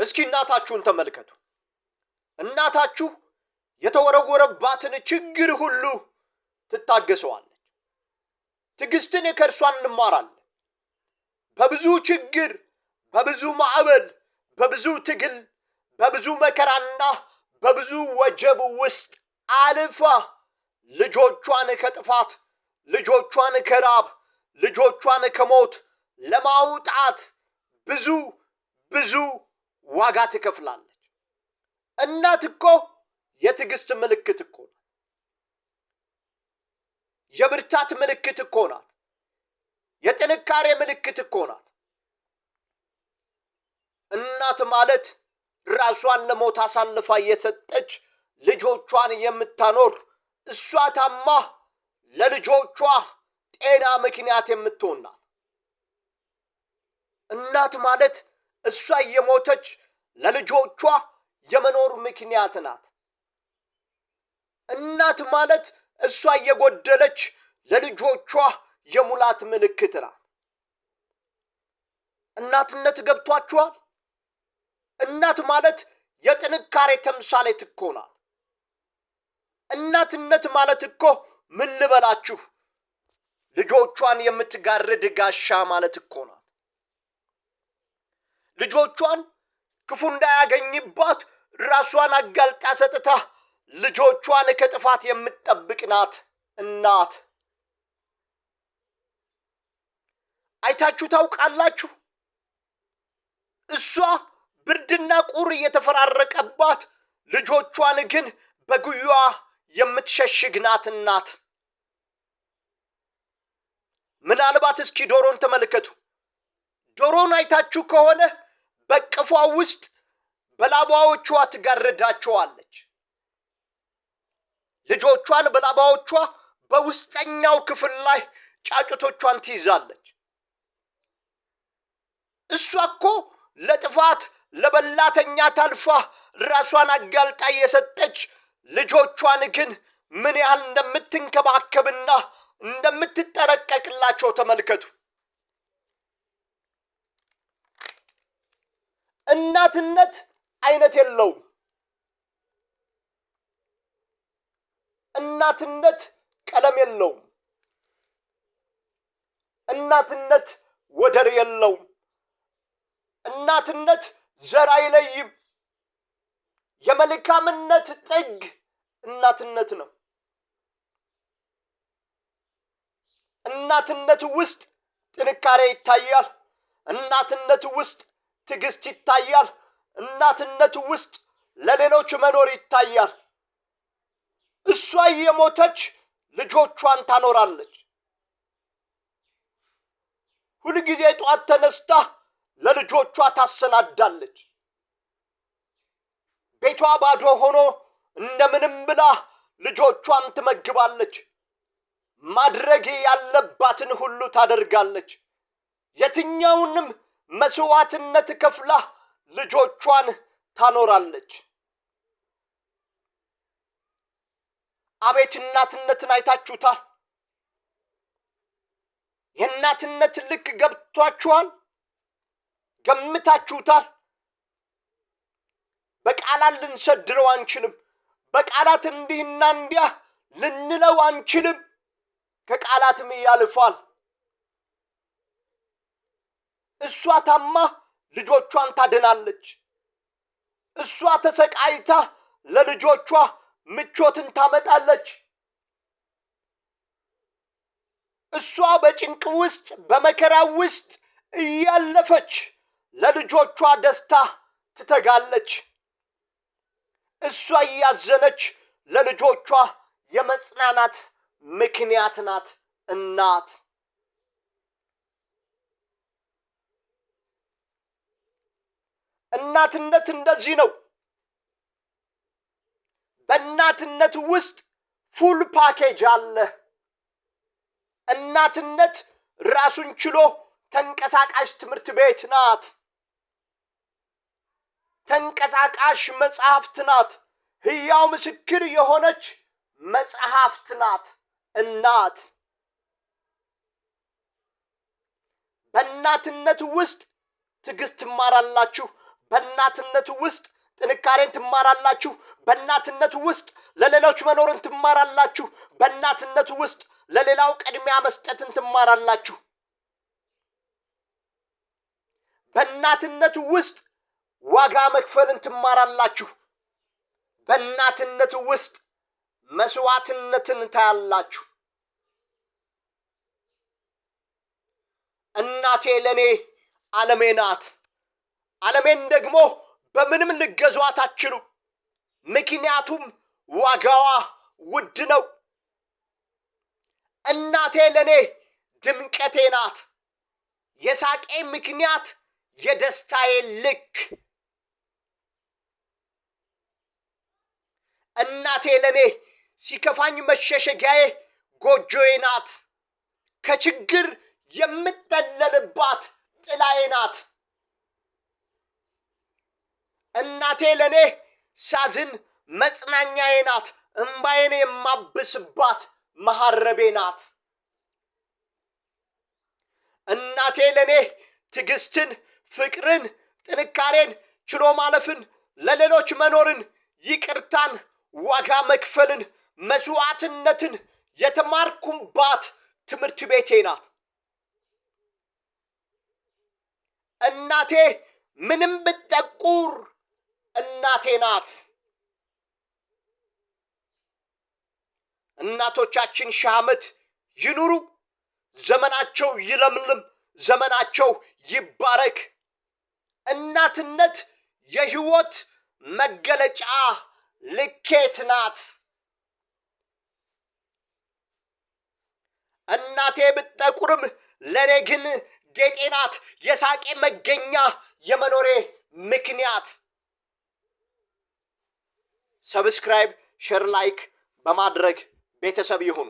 እስኪ እናታችሁን ተመልከቱ። እናታችሁ የተወረወረባትን ችግር ሁሉ ትታገሰዋለች። ትዕግስትን ከእርሷ እንማራለን። በብዙ ችግር፣ በብዙ ማዕበል፣ በብዙ ትግል፣ በብዙ መከራና በብዙ ወጀብ ውስጥ አልፋ ልጆቿን ከጥፋት፣ ልጆቿን ከራብ፣ ልጆቿን ከሞት ለማውጣት ብዙ ዋጋ ትከፍላለች። እናት እኮ የትዕግስት ምልክት እኮ ናት። የብርታት ምልክት እኮ ናት። የጥንካሬ ምልክት እኮ ናት። እናት ማለት ራሷን ለሞት አሳልፋ የሰጠች ልጆቿን የምታኖር፣ እሷ ታማ ለልጆቿ ጤና ምክንያት የምትሆን ናት። እናት ማለት እሷ የሞተች ለልጆቿ የመኖር ምክንያት ናት። እናት ማለት እሷ የጎደለች ለልጆቿ የሙላት ምልክት ናት። እናትነት ገብቷችኋል? እናት ማለት የጥንካሬ ተምሳሌት እኮ ናት። እናትነት ማለት እኮ ምን ልበላችሁ፣ ልጆቿን የምትጋርድ ጋሻ ማለት እኮ ናት። ልጆቿን ክፉ እንዳያገኝባት ራሷን አጋልጣ ሰጥታ ልጆቿን ከጥፋት የምትጠብቅ ናት እናት። አይታችሁ ታውቃላችሁ? እሷ ብርድና ቁር እየተፈራረቀባት ልጆቿን ግን በጉያዋ የምትሸሽግ ናት እናት። ምናልባት እስኪ ዶሮን ተመልከቱ። ዶሮን አይታችሁ ከሆነ በቅፏ ውስጥ በላባዎቿ ትጋርዳቸዋለች። ልጆቿን በላባዎቿ በውስጠኛው ክፍል ላይ ጫጩቶቿን ትይዛለች። እሷ እኮ ለጥፋት ለበላተኛ ታልፋ ራሷን አጋልጣ የሰጠች ልጆቿን ግን ምን ያህል እንደምትንከባከብና እንደምትጠረቀቅላቸው ተመልከቱ። እናትነት አይነት የለውም። እናትነት ቀለም የለውም። እናትነት ወደር የለውም። እናትነት ዘር አይለይም። የመልካምነት ጥግ እናትነት ነው። እናትነት ውስጥ ጥንካሬ ይታያል። እናትነት ውስጥ ትዕግስት ይታያል። እናትነት ውስጥ ለሌሎች መኖር ይታያል። እሷ የሞተች ልጆቿን ታኖራለች። ሁልጊዜ ጧት ተነስታ ለልጆቿ ታሰናዳለች። ቤቷ ባዶ ሆኖ እንደምንም ብላ ልጆቿን ትመግባለች። ማድረግ ያለባትን ሁሉ ታደርጋለች። የትኛውንም መስዋዕትነት ከፍላ ልጆቿን ታኖራለች። አቤት እናትነትን አይታችሁታል? የእናትነት ልክ ገብቷችኋል? ገምታችሁታል? በቃላት ልንሰድረው አንችልም። በቃላት እንዲህና እንዲያ ልንለው አንችልም። ከቃላትም ያልፋል። እሷ ታማ ልጆቿን ታድናለች። እሷ ተሰቃይታ ለልጆቿ ምቾትን ታመጣለች። እሷ በጭንቅ ውስጥ በመከራ ውስጥ እያለፈች ለልጆቿ ደስታ ትተጋለች። እሷ እያዘነች ለልጆቿ የመጽናናት ምክንያት ናት እናት። እናትነት እንደዚህ ነው። በእናትነት ውስጥ ፉል ፓኬጅ አለ። እናትነት ራሱን ችሎ ተንቀሳቃሽ ትምህርት ቤት ናት። ተንቀሳቃሽ መጽሐፍት ናት። ሕያው ምስክር የሆነች መጽሐፍት ናት እናት። በእናትነት ውስጥ ትዕግስት ትማራላችሁ። በእናትነቱ ውስጥ ጥንካሬን ትማራላችሁ። በእናትነቱ ውስጥ ለሌሎች መኖርን ትማራላችሁ። በእናትነቱ ውስጥ ለሌላው ቅድሚያ መስጠትን ትማራላችሁ። በእናትነቱ ውስጥ ዋጋ መክፈልን ትማራላችሁ። በእናትነቱ ውስጥ መስዋዕትነትን ታያላችሁ። እናቴ ለኔ ዓለሜ ናት። ዓለሜን ደግሞ በምንም ልገዟት አትችሉ። ምክንያቱም ዋጋዋ ውድ ነው። እናቴ ለኔ ድምቀቴ ናት። የሳቄ ምክንያት፣ የደስታዬ ልክ። እናቴ ለኔ ሲከፋኝ መሸሸጊያዬ፣ ጎጆዬ ናት። ከችግር የምጠለልባት ጥላዬ ናት። እናቴ ለኔ ሳዝን መጽናኛዬ ናት። እምባዬን የማብስባት መሐረቤ ናት። እናቴ ለኔ ትዕግስትን፣ ፍቅርን፣ ጥንካሬን፣ ችሎ ማለፍን፣ ለሌሎች መኖርን፣ ይቅርታን፣ ዋጋ መክፈልን፣ መስዋዕትነትን የተማርኩባት ትምህርት ቤቴ ናት። እናቴ ምንም ብትጠቁር እናቴ ናት። እናቶቻችን ሺህ ዓመት ይኑሩ፣ ዘመናቸው ይለምልም፣ ዘመናቸው ይባረክ። እናትነት የሕይወት መገለጫ ልኬት ናት። እናቴ ብትጠቁርም ለእኔ ግን ጌጤ ናት። የሳቄ መገኛ፣ የመኖሬ ምክንያት። ሰብስክራይብ፣ ሼር፣ ላይክ በማድረግ ቤተሰብ ይሁኑ።